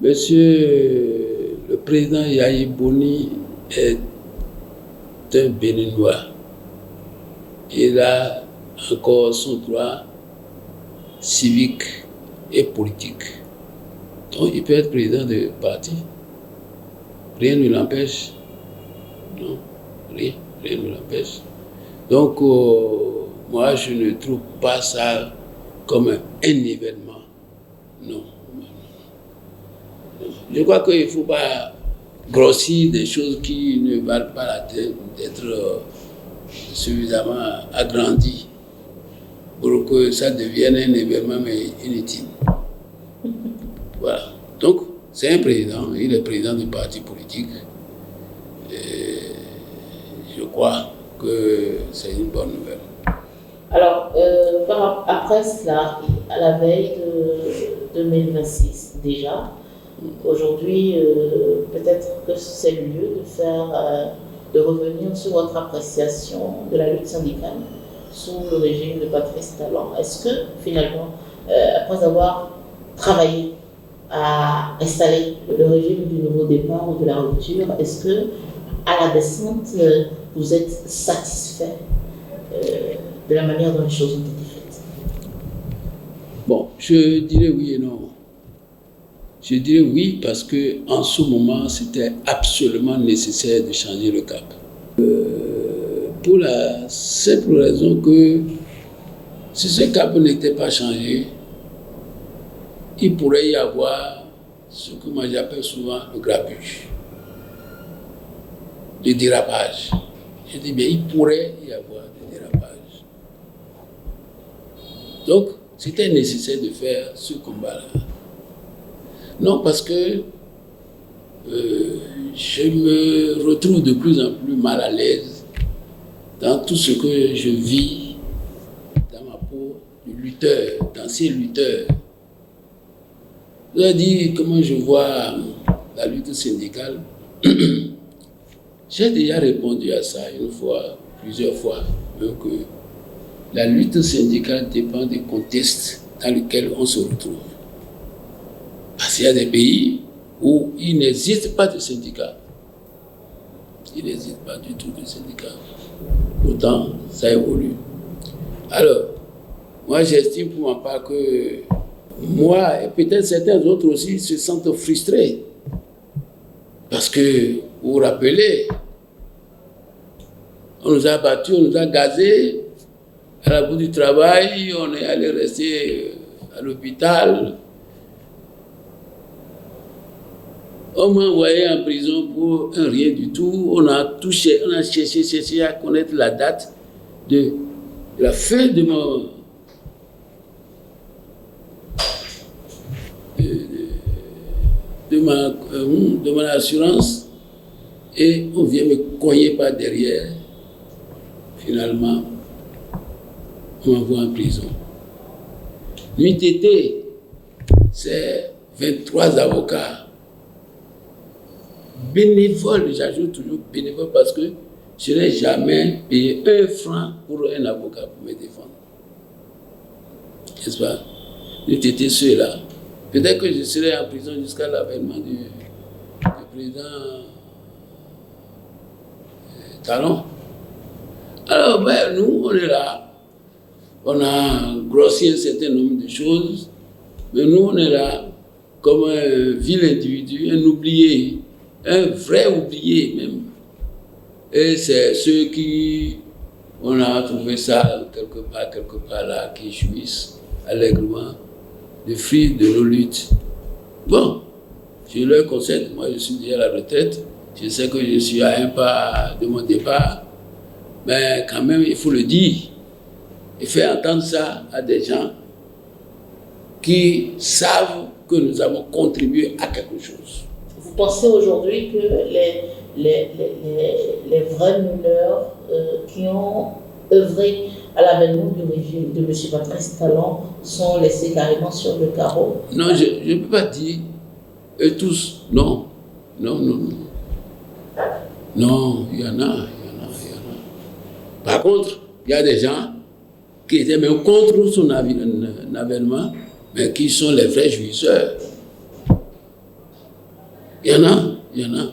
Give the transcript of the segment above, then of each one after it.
Monsieur le président Yahi Boni est un Béninois. Il a encore son droit civique et politique. Donc il peut être président de parti. Rien ne l'empêche. Non, rien ne l'empêche. Donc moi je ne trouve pas ça comme un événement. Non. Je crois qu'il ne faut pas grossir des choses qui ne valent pas la peine d'être suffisamment agrandies pour que ça devienne un événement mais inutile. Voilà. Donc, c'est un président, il est président du parti politique. Et je crois que c'est une bonne nouvelle. Alors, après cela, à la veille de 2026 déjà, aujourd'hui, peut-être que c'est le lieu de revenir sur votre appréciation de la lutte syndicale sous le régime de Patrice Talon. Est-ce que finalement, après avoir travaillé à installer le régime du nouveau départ ou de la rupture, est-ce que à la descente, vous êtes satisfait de la manière dont les choses ont été faites? Bon, je dirais oui et non. Je dirais oui parce qu'en ce moment, c'était absolument nécessaire de changer le cap. Pour la simple raison que si ce cap n'était pas changé, il pourrait y avoir ce que moi j'appelle souvent le grabuge, le dérapage. Je dis bien, il pourrait y avoir des dérapages. Donc, c'était nécessaire de faire ce combat-là. Non, parce que je me retrouve de plus en plus mal à l'aise dans tout ce que je vis dans ma peau de lutteur, d'ancien lutteur. Je vous ai dit comment je vois la lutte syndicale. J'ai déjà répondu à ça une fois, plusieurs fois, que la lutte syndicale dépend des contextes dans lesquels on se retrouve. Parce qu'il y a des pays où il n'existe pas de syndicat. Il n'existe pas du tout de syndicat. Pourtant, ça évolue. Alors, moi j'estime pour ma part que moi, et peut-être certains autres aussi, se sentent frustrés. Parce que, vous vous rappelez, on nous a battus, on nous a gazés. À la bout du travail, on est allé rester à l'hôpital. On m'a envoyé en prison pour un rien du tout. On a cherché à connaître la date de la fin de mon assurance, et on vient me cogner par derrière. Finalement, on m'envoie en prison. L'UTT, c'est 23 avocats. Bénévole, j'ajoute toujours bénévole parce que je n'ai jamais payé 1 franc pour un avocat pour me défendre. N'est-ce pas? L'UTT, ceux-là. Peut-être que je serai en prison jusqu'à l'avènement du président Talon. Alors, nous, on est là. On a grossi un certain nombre de choses, mais nous, on est là comme un vil individu, un oublié, un vrai oublié même. Et c'est ceux qui, on a trouvé ça quelque part là, qui jouissent allègrement des fruits de nos luttes. Bon, je leur concède, moi je suis déjà à la retraite, je sais que je suis à un pas de mon départ, mais quand même il faut le dire, et faire entendre ça à des gens qui savent que nous avons contribué à quelque chose. Vous pensez aujourd'hui que les vrais meneurs qui ont œuvré à l'avènement du régime de M. Patrice Talon sont laissés carrément sur le carreau? Non, je ne peux pas dire tous. Non, il y en a. Par contre, il y a des gens qui étaient même contre son avènement, mais qui sont les vrais jouisseurs. Il y en a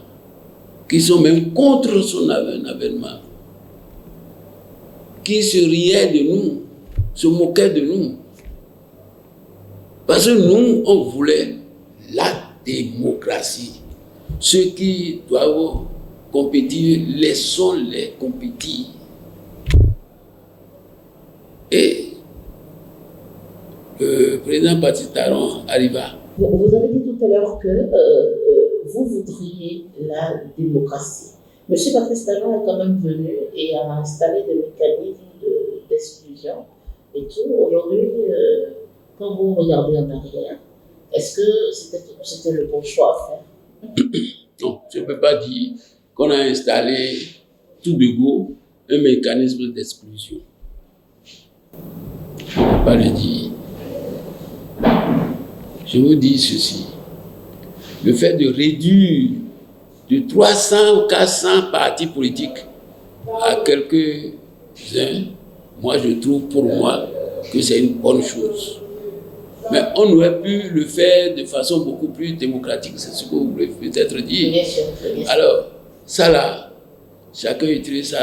qui sont même contre son avènement, qui se riaient de nous, se moquaient de nous. Parce que nous, on voulait la démocratie. Ceux qui doivent compétir, laissons-les compétir. Et le président Patrice Talon arriva. Vous avez dit tout à l'heure que vous voudriez la démocratie. M. Patrice Talon est quand même venu et a installé des mécanismes d'exclusion et tout. Aujourd'hui, quand vous regardez en arrière, est-ce que c'était le bon choix à faire? Non, je ne peux pas dire qu'on a installé tout de go un mécanisme d'exclusion. Je ne peux pas le dire. Je vous dis ceci. Le fait de réduire de 300 ou 400 partis politiques à quelques-uns, moi je trouve pour moi que c'est une bonne chose. Mais on aurait pu le faire de façon beaucoup plus démocratique, c'est ce que vous voulez peut-être dire. Bien sûr. Alors, ça là, chacun utilise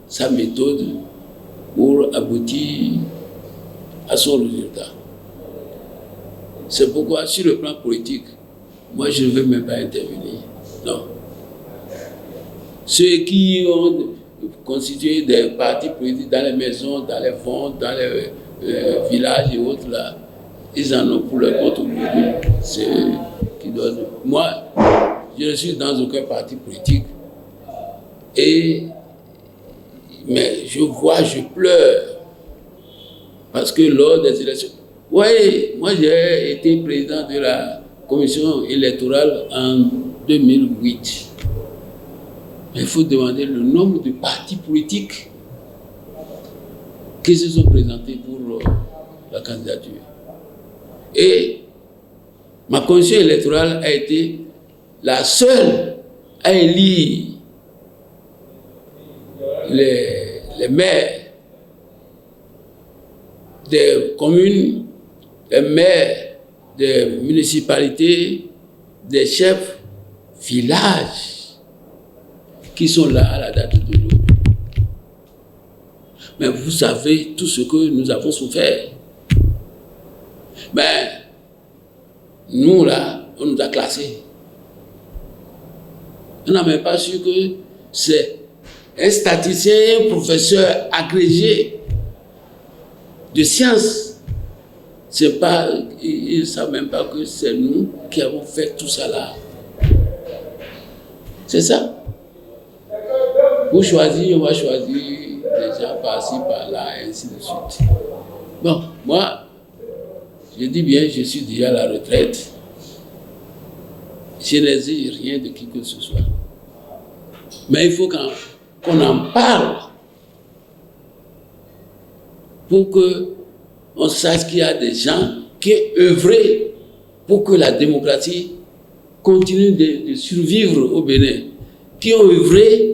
sa méthode pour aboutir à son résultat. C'est pourquoi, sur le plan politique, moi je ne veux même pas intervenir. Non. Ceux qui ont constitué des partis politiques dans les maisons, dans les fonds, dans les villages et autres là, ils en ont pour leur compte aujourd'hui. C'est eux qui doivent. Moi, je ne suis dans aucun parti politique. Mais je vois, je pleure. Parce que lors des élections. Oui, moi j'ai été président de la commission électorale en 2008. Mais il faut demander le nombre de partis politiques qui se sont présentés pour la candidature. Et ma commission électorale a été la seule à élire les maires des communes, les maires des municipalités, des chefs villages qui sont là à la date d'aujourd'hui. Mais vous savez tout ce que nous avons souffert. Mais nous là, on nous a classés. On n'a même pas su que c'est un statisticien, un professeur agrégé de sciences. C'est pas, ils ne savent même pas que c'est nous qui avons fait tout ça là. C'est ça. Pour choisir, on va choisir des gens par-ci, par-là, et ainsi de suite. Bon, moi, je dis bien, je suis déjà à la retraite. Je n'exige rien de qui que ce soit. Mais il faut qu'on en parle pour qu'on sache qu'il y a des gens qui ont œuvré pour que la démocratie continue de survivre au Bénin, qui ont œuvré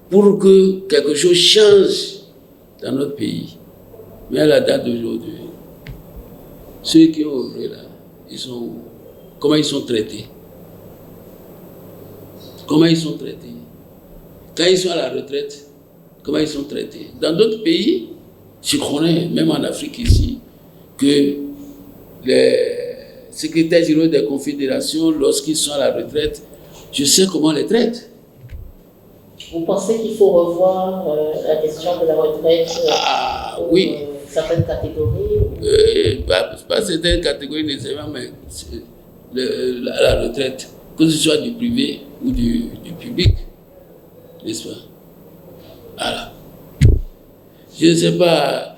pour que quelque chose change dans notre pays. Mais à la date d'aujourd'hui, ceux qui ont œuvré là, comment ils sont traités? Comment ils sont traités? Quand ils sont à la retraite, comment ils sont traités? Dans d'autres pays, je connais, même en Afrique ici, que les secrétaires généraux des confédérations, lorsqu'ils sont à la retraite, je sais comment on les traite. Vous pensez qu'il faut revoir la question de la retraite pour oui. Certaines catégories pas certaines catégories nécessairement, mais la retraite, que ce soit du privé ou du public, n'est-ce pas? Voilà. Je ne sais pas,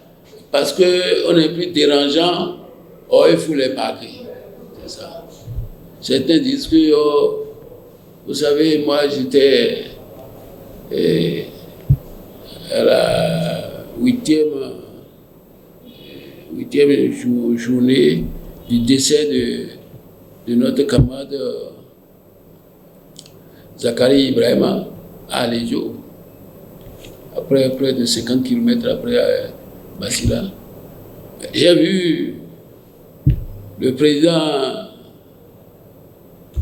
parce qu'on est plus dérangeant, il faut les parler. C'est ça. Certains disent que, vous savez, moi j'étais à la huitième journée du décès de notre camarade Zakari Ibrahima à Aléjo, après près de 50 km après Bassila. J'ai vu le président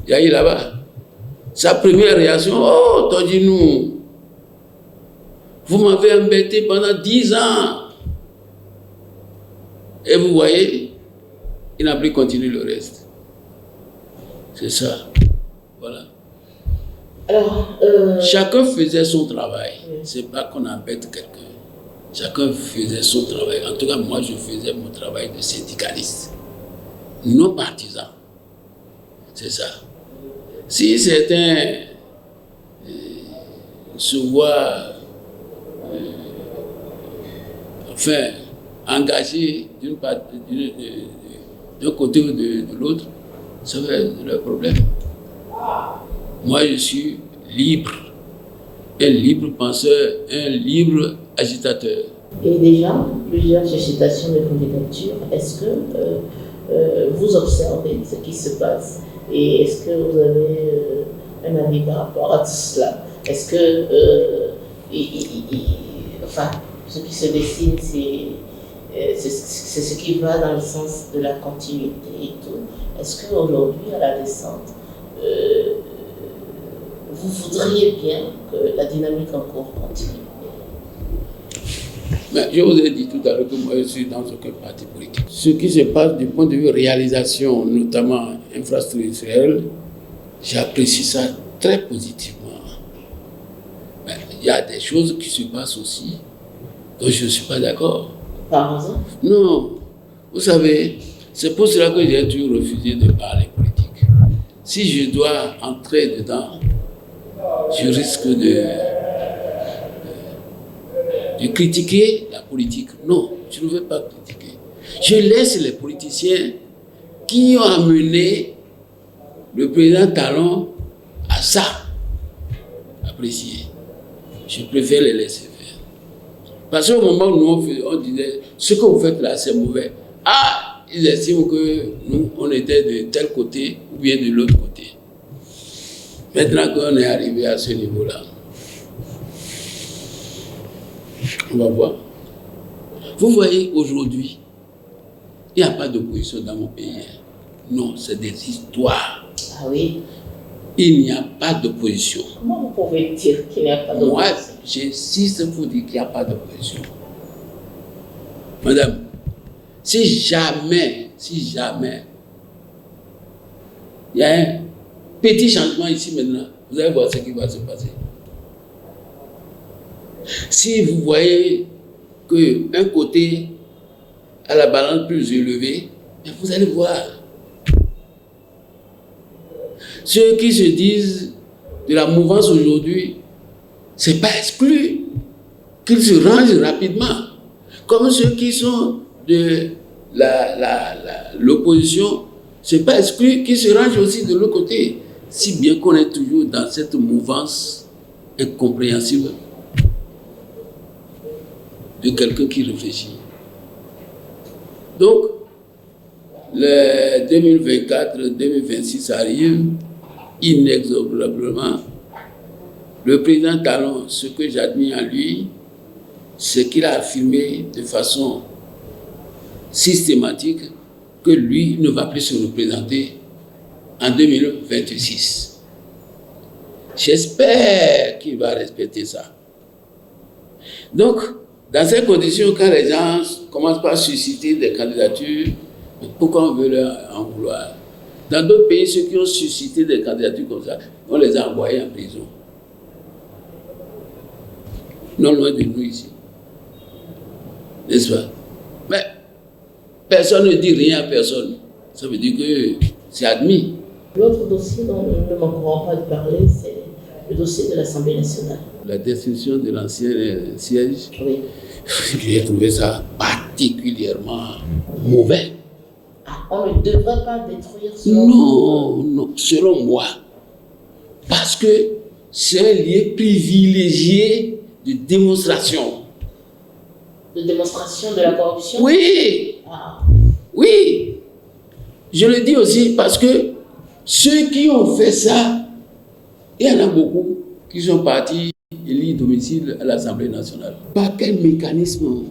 Yahi là-bas. Sa première réaction, oh, Todjinou, vous m'avez embêté pendant 10 ans. Et vous voyez, il n'a plus continué le reste. C'est ça. Voilà. Alors, chacun faisait son travail. C'est pas qu'on embête quelqu'un. Chacun faisait son travail. En tout cas, moi, je faisais mon travail de syndicaliste. Non partisan. C'est ça. Si certains se voient engagés d'un côté ou de l'autre, ça va être leur problème. Moi, je suis libre. Un libre penseur, un libre agitateur. Et déjà, plusieurs suscitations de candidature. Est-ce que vous observez ce qui se passe et est-ce que vous avez un avis par rapport à tout cela? Est-ce que, ce qui se dessine, c'est ce qui va dans le sens de la continuité et tout? Est-ce qu'aujourd'hui, à la descente, vous voudriez bien que la dynamique en cours continue? Mais je vous ai dit tout à l'heure que moi je suis dans aucun parti politique. Ce qui se passe du point de vue réalisation, notamment infrastructurelle, j'apprécie ça très positivement. Mais il y a des choses qui se passent aussi dont je ne suis pas d'accord. Par exemple? Non. Vous savez, c'est pour cela que j'ai toujours refusé de parler politique. Si je dois entrer dedans, je risque de critiquer la politique. Non, je ne veux pas critiquer. Je laisse les politiciens qui ont amené le président Talon à ça apprécier. Je préfère les laisser faire. Parce qu'au moment où nous on disait ce que vous faites là c'est mauvais. Ah, ils estiment que nous on était de tel côté ou bien de l'autre côté. Maintenant qu'on est arrivé à ce niveau-là, on va voir. Vous voyez, aujourd'hui, il n'y a pas d'opposition dans mon pays. Non, c'est des histoires. Ah oui? Il n'y a pas d'opposition. Comment vous pouvez dire qu'il n'y a pas d'opposition? Moi, j'insiste pour dire qu'il n'y a pas d'opposition. Madame, si jamais, il y a un petit changement ici maintenant, vous allez voir ce qui va se passer. Si vous voyez qu'un côté a la balance plus élevée, vous allez voir. Ceux qui se disent de la mouvance aujourd'hui, ce n'est pas exclu qu'ils se rangent rapidement. Comme ceux qui sont de l'opposition, ce n'est pas exclu qu'ils se rangent aussi de l'autre côté. Si bien qu'on est toujours dans cette mouvance incompréhensible de quelqu'un qui réfléchit. Donc, le 2024-2026 arrive inexorablement. Le président Talon, ce que j'admire en lui, c'est qu'il a affirmé de façon systématique que lui ne va plus se représenter en 2026. J'espère qu'il va respecter ça. Donc, dans ces conditions, quand les gens commencent par susciter des candidatures, pourquoi on veut leur en vouloir? Dans d'autres pays, ceux qui ont suscité des candidatures comme ça, on les a envoyés en prison. Non loin de nous ici. N'est-ce pas? Mais personne ne dit rien à personne. Ça veut dire que c'est admis. L'autre dossier dont nous ne manquerons pas de parler, c'est le dossier de l'Assemblée nationale. La destruction de l'ancien siège, Oui. j'ai trouvé ça particulièrement mauvais. Ah, on ne devrait pas détruire ce... Non, selon moi. Parce que c'est un lieu privilégié de démonstration. De démonstration de la corruption? Oui, Ah. oui. Je le dis aussi parce que ceux qui ont fait ça, il y en a beaucoup qui sont partis élire domicile à l'Assemblée nationale. Par quel mécanisme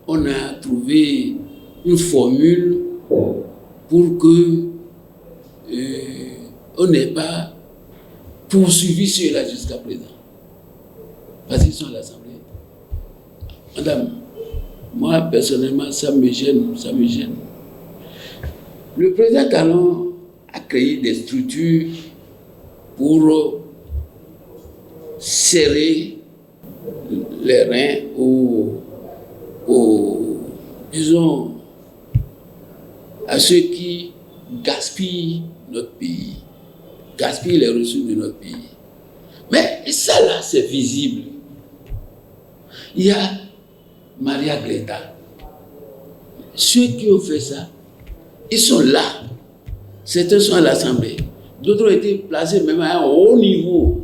on a trouvé une formule pour que on n'est pas poursuivi ceux-là jusqu'à présent. Parce qu'ils sont à l'Assemblée. Madame, moi personnellement, ça me gêne. Le président Talon a créé des structures pour serrer les reins disons, à ceux qui gaspillent notre pays, gaspillent les ressources de notre pays. Mais ça là, c'est visible. Il y a Maria Greta. Ceux qui ont fait ça, ils sont là. Certains sont à l'Assemblée. D'autres ont été placés même à un haut niveau.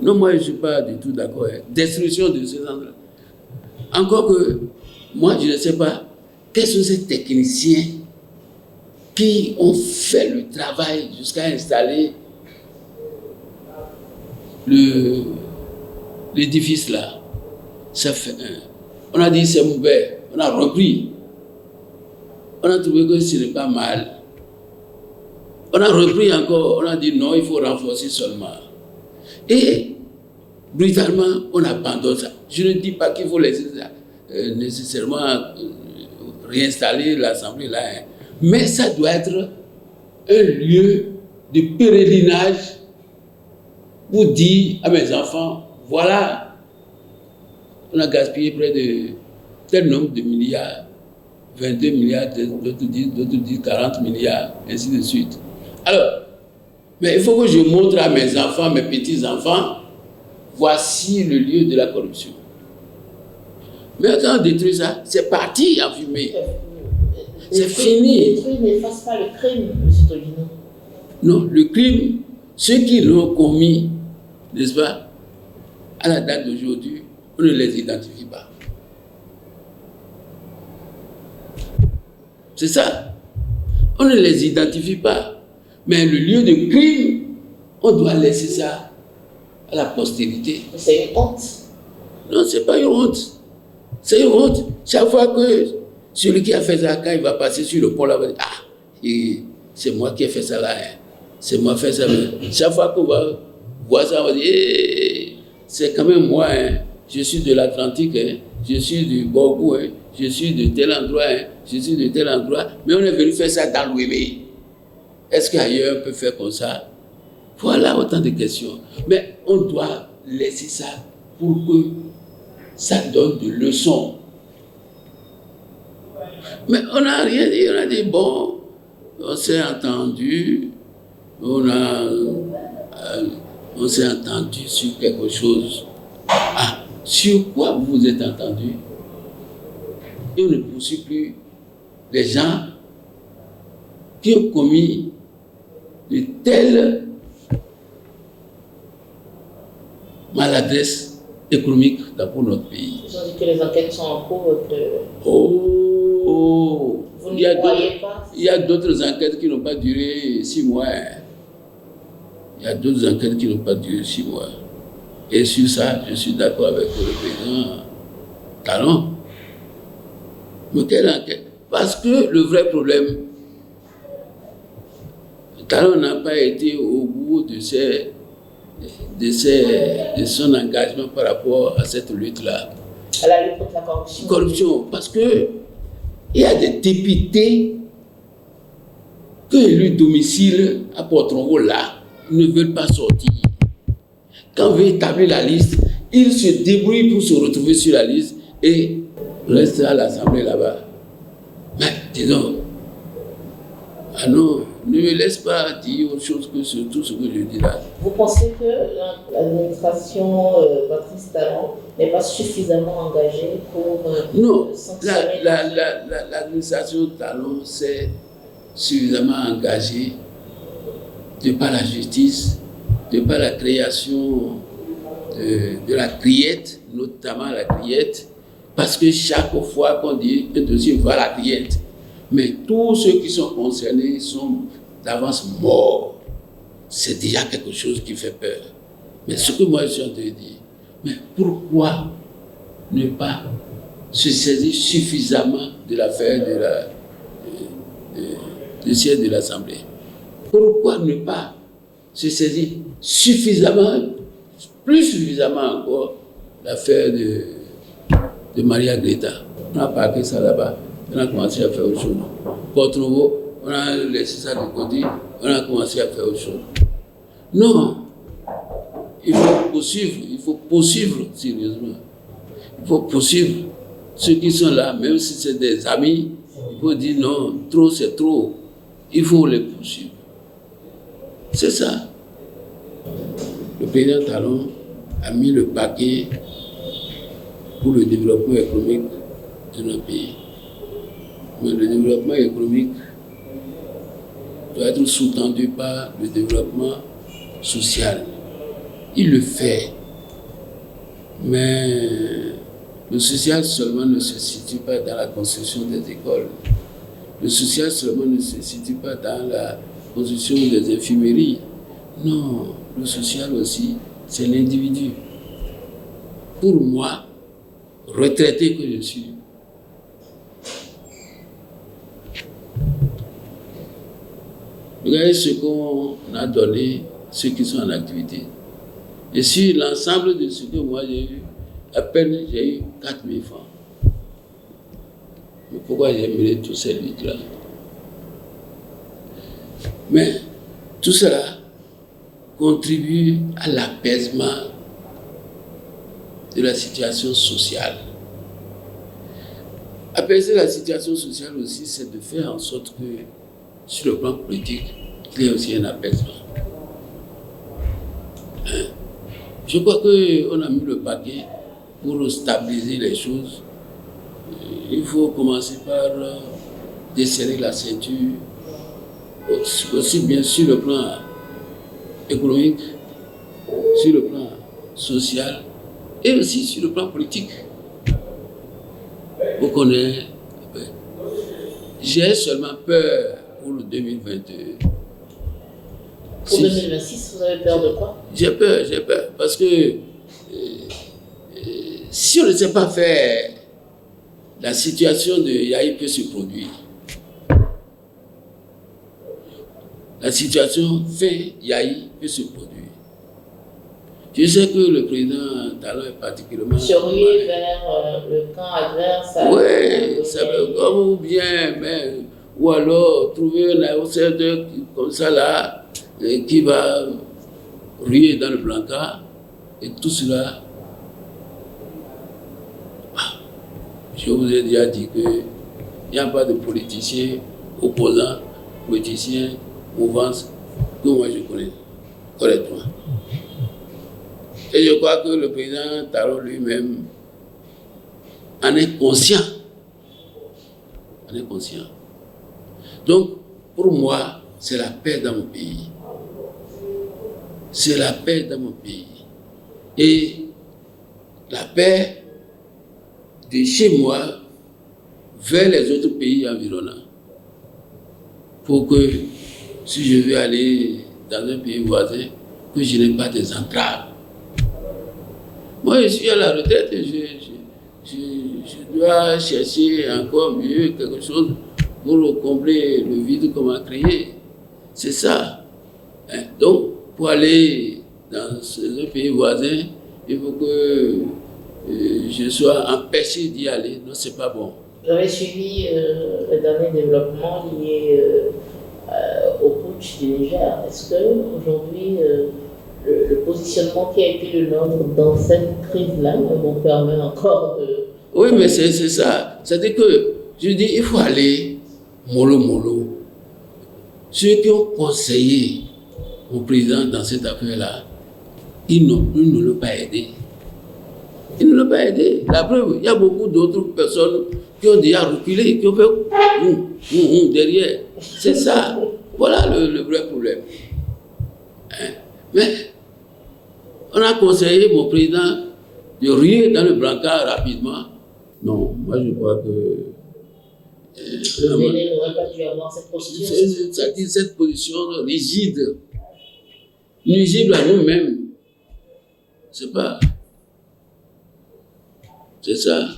Non, moi, je ne suis pas du tout d'accord. Destruction de ces endroits. Encore que, moi, je ne sais pas quels sont ces techniciens qui ont fait le travail jusqu'à installer l'édifice là. Ça fait on a dit c'est mauvais, on a repris. On a trouvé que ce n'est pas mal. On a repris encore, on a dit non, il faut renforcer seulement. Et brutalement, on abandonne ça. Je ne dis pas qu'il faut laisser ça, nécessairement réinstaller l'Assemblée là, hein. Mais ça doit être un lieu de pèlerinage pour dire à mes enfants, voilà, on a gaspillé près de tel nombre de milliards, 22 milliards, d'autres disent 40 milliards, ainsi de suite. Alors, mais il faut que je montre à mes enfants, mes petits-enfants, voici le lieu de la corruption. Mais quand on détruit ça, c'est parti en fumée. C'est fini. Les crimes n'effacent pas le crime, M. Tolino. Non, le crime, ceux qui l'ont commis, n'est-ce pas, à la date d'aujourd'hui, on ne les identifie pas. C'est ça. On ne les identifie pas. Mais le lieu de crime, on doit laisser ça à la postérité. Mais c'est une honte. Non, ce n'est pas une honte. C'est une honte. Chaque fois que celui qui a fait ça, quand il va passer sur le pont là, il va dire, ah, c'est moi qui ai fait ça là. Hein. C'est moi qui ai fait ça. Chaque fois qu'on va voir ça, on va dire, c'est quand même moi. Hein. Je suis de l'Atlantique. Hein. Je suis du Borgou. Hein. Je suis de tel endroit. Hein. Je suis de tel endroit. Mais on est venu faire ça dans l'Ouébé. Est-ce qu'ailleurs on peut faire comme ça? Voilà autant de questions. Mais on doit laisser ça pour que ça donne des leçons. Mais on n'a rien dit. On a dit, bon, on s'est entendu. On s'est entendu sur quelque chose. Ah, sur quoi vous vous êtes entendu? Et on ne poursuit plus les gens qui ont commis de telles maladresses économiques pour notre pays. Ils ont dit que les enquêtes sont en cours. Oh, vous ne croyez pas? Il y a d'autres enquêtes qui n'ont pas duré 6 mois. Il y a d'autres enquêtes qui n'ont pas duré 6 mois. Et sur ça, je suis d'accord avec le président Talon. Mais quelle enquête? Parce que le vrai problème, Talon n'a pas été au bout de son engagement par rapport à cette lutte-là. À la lutte contre la corruption. Corruption, parce que il y a des députés que le domicile à Port-Rongo là ne veulent pas sortir. Quand on veut établir la liste, ils se débrouillent pour se retrouver sur la liste et restent à l'Assemblée là-bas. Mais disons, ah non, ne me laisse pas dire autre chose que tout ce que je dis là. Vous pensez que l'administration Patrice Talon n'est pas suffisamment engagée pour non, sanctionner l'administration Talon s'est suffisamment engagée de par la justice, de par la création de la criette, notamment la criette, parce que chaque fois qu'on dit un dossier va à la criette, mais tous ceux qui sont concernés sont d'avance morts. C'est déjà quelque chose qui fait peur. Mais ce que moi je suis en train de dire, mais pourquoi ne pas se saisir suffisamment de l'affaire du siège de l'Assemblée? Pourquoi ne pas se saisit suffisamment, plus suffisamment encore, l'affaire de Maria Greta. On a parqué ça là-bas, on a commencé à faire autre chose. Porto Novo, on a laissé ça de côté, on a commencé à faire autre chose. Non, il faut poursuivre sérieusement. Il faut poursuivre ceux qui sont là, même si c'est des amis, il faut dire non, trop c'est trop. Il faut les poursuivre. C'est ça. Le président Talon a mis le paquet pour le développement économique de notre pays. Mais le développement économique doit être sous-tendu par le développement social. Il le fait. Mais le social seulement ne se situe pas dans la construction des écoles. Le social seulement ne se situe pas dans la construction des infirmeries. Non, le social aussi, c'est l'individu. Pour moi, retraité que je suis, regardez ce qu'on a donné, ceux qui sont en activité. Et sur l'ensemble de ce que moi j'ai eu, à peine j'ai eu 4 000 francs. Mais pourquoi j'ai mené tous ces luttes-là? Mais tout cela contribue à l'apaisement de la situation sociale. Apaiser la situation sociale aussi, c'est de faire en sorte que, sur le plan politique, il y ait aussi un apaisement. Je crois qu'on a mis le paquet pour stabiliser les choses. Il faut commencer par desserrer la ceinture, aussi bien sur le plan économique, sur le plan social et aussi sur le plan politique. Vous connaissez, j'ai seulement peur pour le 2022. Pour 2026, vous avez peur de quoi? J'ai peur, parce que si on ne sait pas faire, la situation de Yahi peut se produire. La situation fait Yahi peut se produire. Je sais que le président Talon est particulièrement... Se ruer vers le camp adverse. Oui, ça veut comme ou bien, mais, ou alors trouver un aéroserteur comme ça là, qui va ruer dans le Blanca, et tout cela. Je vous ai déjà dit qu'il n'y a pas de politiciens opposants, politiciens mouvance que moi je connais correctement. Et je crois que le président Talon lui-même en est conscient. En est conscient. Donc, pour moi, c'est la paix dans mon pays. C'est la paix dans mon pays. Et la paix de chez moi vers les autres pays environnants. Pour que, si je veux aller dans un pays voisin, que je n'ai pas des entraves. Moi, je suis à la retraite et je dois chercher encore mieux quelque chose pour combler le vide qu'on m'a créé. C'est ça. Donc, pour aller dans ce pays voisin, il faut que je sois empêché d'y aller. Non, c'est pas bon. Vous avez suivi le dernier développement lié au putsch du Niger. Est-ce qu'aujourd'hui, le positionnement qui a été le nôtre dans cette crise-là vous permet encore de... Oui, mais c'est ça. C'est-à-dire que, je dis, il faut aller mollo. Ceux qui ont conseillé au président dans cette affaire-là, ils ne l'ont pas aidé. Ils ne l'ont pas aidé. La preuve, il y a beaucoup d'autres personnes qui ont déjà reculé, qui ont fait derrière. C'est ça. Voilà le vrai problème. Mais on a conseillé mon président de ruer dans le brancard rapidement. Non, moi je crois que... le Bénin n'aurait pas dû avoir cette position. C'est cette position rigide, nuisible à nous-mêmes. C'est pas... C'est ça.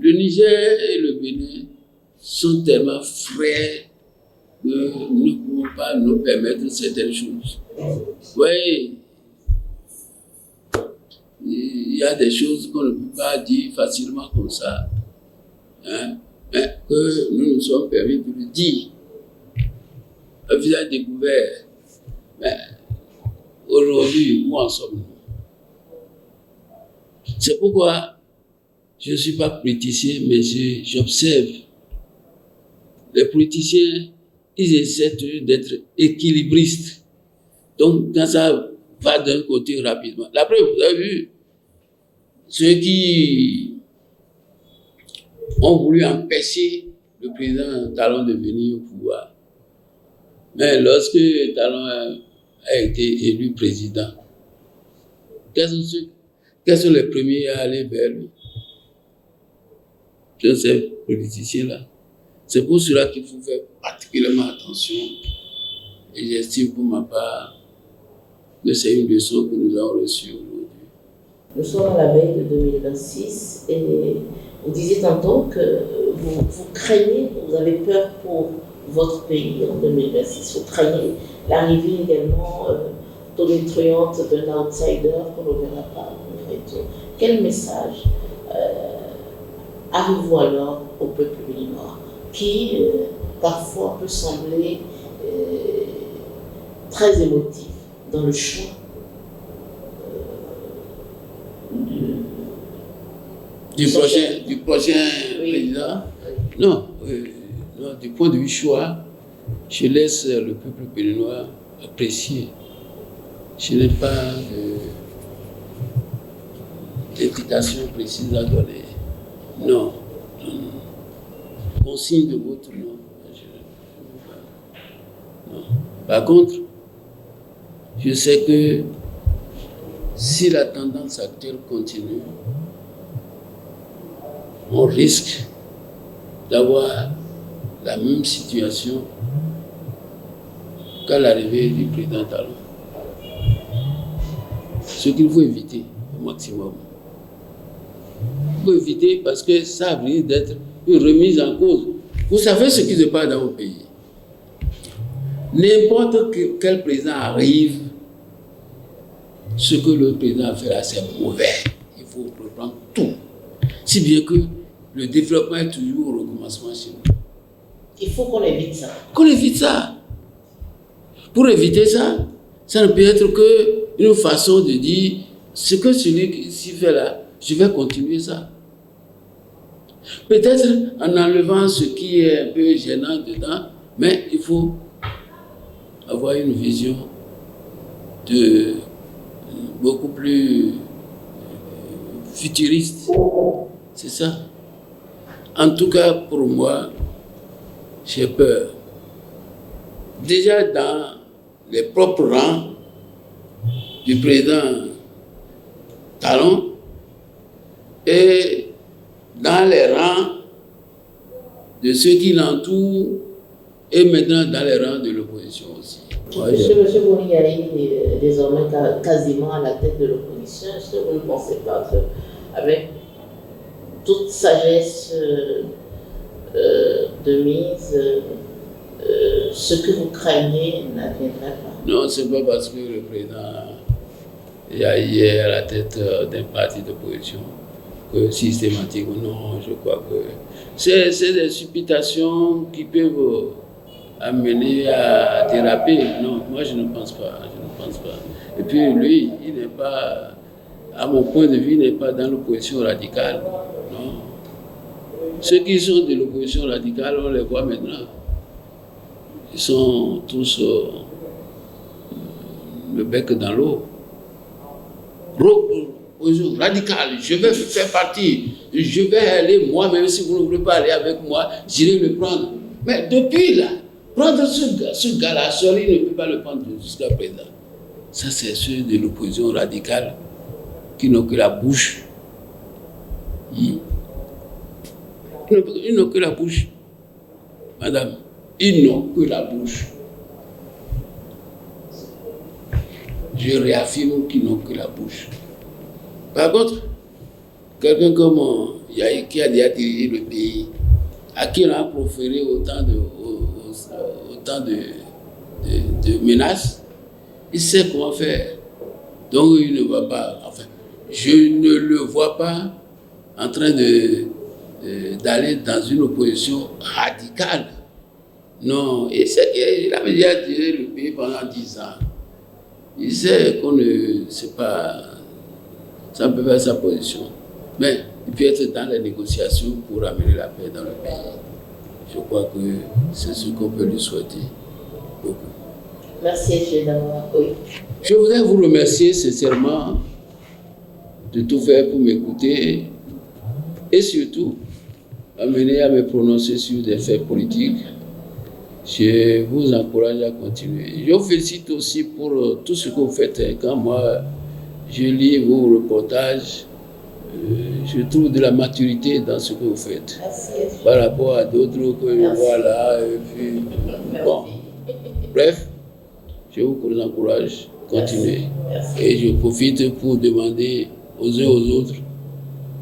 Le Niger et le Bénin sont tellement frères que nous ne pouvons pas nous permettre certaines choses. Oui, il y a des choses qu'on ne peut pas dire facilement comme ça, hein, mais que nous nous sommes permis de le dire. Un visage découvert. Mais aujourd'hui, où en sommes-nous? C'est pourquoi je ne suis pas politicien, mais j'observe. Les politiciens, ils essaient toujours d'être équilibristes. Donc, quand ça va d'un côté rapidement. La preuve, vous avez vu, ceux qui ont voulu empêcher le président Talon de venir au pouvoir. Mais lorsque Talon a été élu président, quels sont les premiers à aller vers lui? Ce sont ces politiciens-là. C'est pour cela qu'il faut faire particulièrement attention. Et j'estime pour ma part que c'est une leçon que nous avons reçue aujourd'hui. Nous sommes à la veille de 2026 et vous disiez tantôt que vous craignez, vous avez peur pour votre pays en 2026. Vous craignez l'arrivée également tonitruante d'un outsider qu'on ne verra pas malgré tout. Quel message avez-vous alors au peuple béninois qui parfois peut sembler très émotif dans le choix du prochain oui. Président? Non, non, du point de vue choix, je laisse le peuple béninois apprécier. Je n'ai pas d'indication précise à donner. Non, consigne de votre nom. Non. Par contre, je sais que si la tendance actuelle continue, on risque d'avoir la même situation qu'à l'arrivée du président Talon. Ce qu'il faut éviter au maximum. Il faut éviter parce que ça risque d'être une remise en cause. Vous savez ce qui se passe dans vos pays. N'importe quel président arrive, ce que le président a fait là, c'est mauvais. Il faut reprendre tout. Si bien que le développement est toujours au recommencement chez nous. Il faut qu'on évite ça. Qu'on évite ça. Pour éviter ça, ça ne peut être qu'une façon de dire ce que celui-ci fait là, je vais continuer ça. Peut-être en enlevant ce qui est un peu gênant dedans, mais il faut avoir une vision beaucoup plus futuriste. C'est ça. En tout cas, pour moi, j'ai peur. Déjà dans les propres rangs du président Talon et dans les rangs de ceux qui l'entourent et maintenant dans les rangs de l'opposition aussi. Monsieur Boniaï est désormais quasiment à la tête de l'opposition. Est-ce que vous ne pensez pas qu'avec toute sagesse de mise, ce que vous craignez n'adviendrait pas? Non, ce n'est pas parce que le président est à la tête d'un parti d'opposition que systématiquement, non, je crois que c'est des supputations qui peuvent amener à déraper. Non, moi je ne pense pas. Et puis lui, il n'est pas, à mon point de vue, il n'est pas dans l'opposition radicale. Non. Ceux qui sont de l'opposition radicale, on les voit maintenant. Ils sont tous le bec dans l'eau. Radical, je vais faire partie, je vais aller moi-même, si vous ne voulez pas aller avec moi, j'irai le prendre. Mais depuis là, prendre ce gars-là seul, il ne peut pas le prendre jusqu'à présent. Ça, c'est ceux de l'opposition radicale qui n'ont que la bouche. Ils n'ont que la bouche. Madame, ils n'ont que la bouche. Je réaffirme qu'ils n'ont que la bouche. Par contre, quelqu'un comme Yahi qui a déjà dirigé le pays, à qui on a proféré autant temps de menace, il sait comment faire. Donc il ne va pas, enfin, je ne le vois pas en train d'aller dans une opposition radicale. Non, il sait qu'il avait déjà dirigé le pays pendant 10 ans. Il sait qu'on ne sait pas, ça peut faire sa position. Mais il peut être dans les négociations pour amener la paix dans le pays. Je crois que c'est ce qu'on peut lui souhaiter beaucoup. Merci, oui. Je voudrais vous remercier sincèrement de tout faire pour m'écouter et surtout amener à me prononcer sur des faits politiques. Je vous encourage à continuer. Je vous félicite aussi pour tout ce que vous faites. Quand moi, je lis vos reportages, je trouve de la maturité dans ce que vous faites. Merci. Par rapport à d'autres que je vois là. Et puis, bon. Bref, je vous encourage à continuer. Merci. Et je profite pour demander aux uns aux autres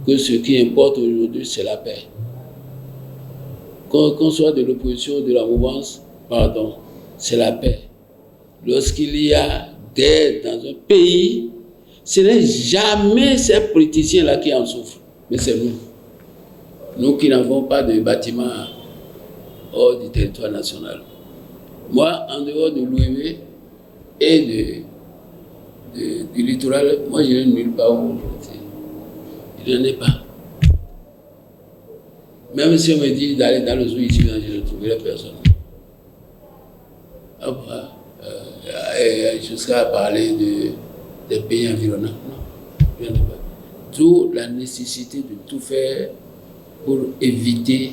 que ce qui importe aujourd'hui, c'est la paix. Qu'on soit de l'opposition, de la mouvance, pardon, c'est la paix. Lorsqu'il y a guerre dans un pays, ce n'est jamais ces politiciens-là qui en souffrent, mais c'est nous. Nous qui n'avons pas de bâtiments hors du territoire national. Moi, en dehors de l'OIV et du littoral, moi je n'ai nulle part où je n'en ai pas. Même si on me dit d'aller dans le zoo ici, je ne trouverai personne. Jusqu'à parler des pays environnants. Non, je n'en ai pas. D'où la nécessité de tout faire pour éviter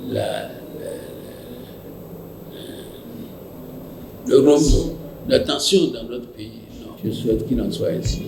la tension dans notre pays. Non, je souhaite qu'il en soit ainsi.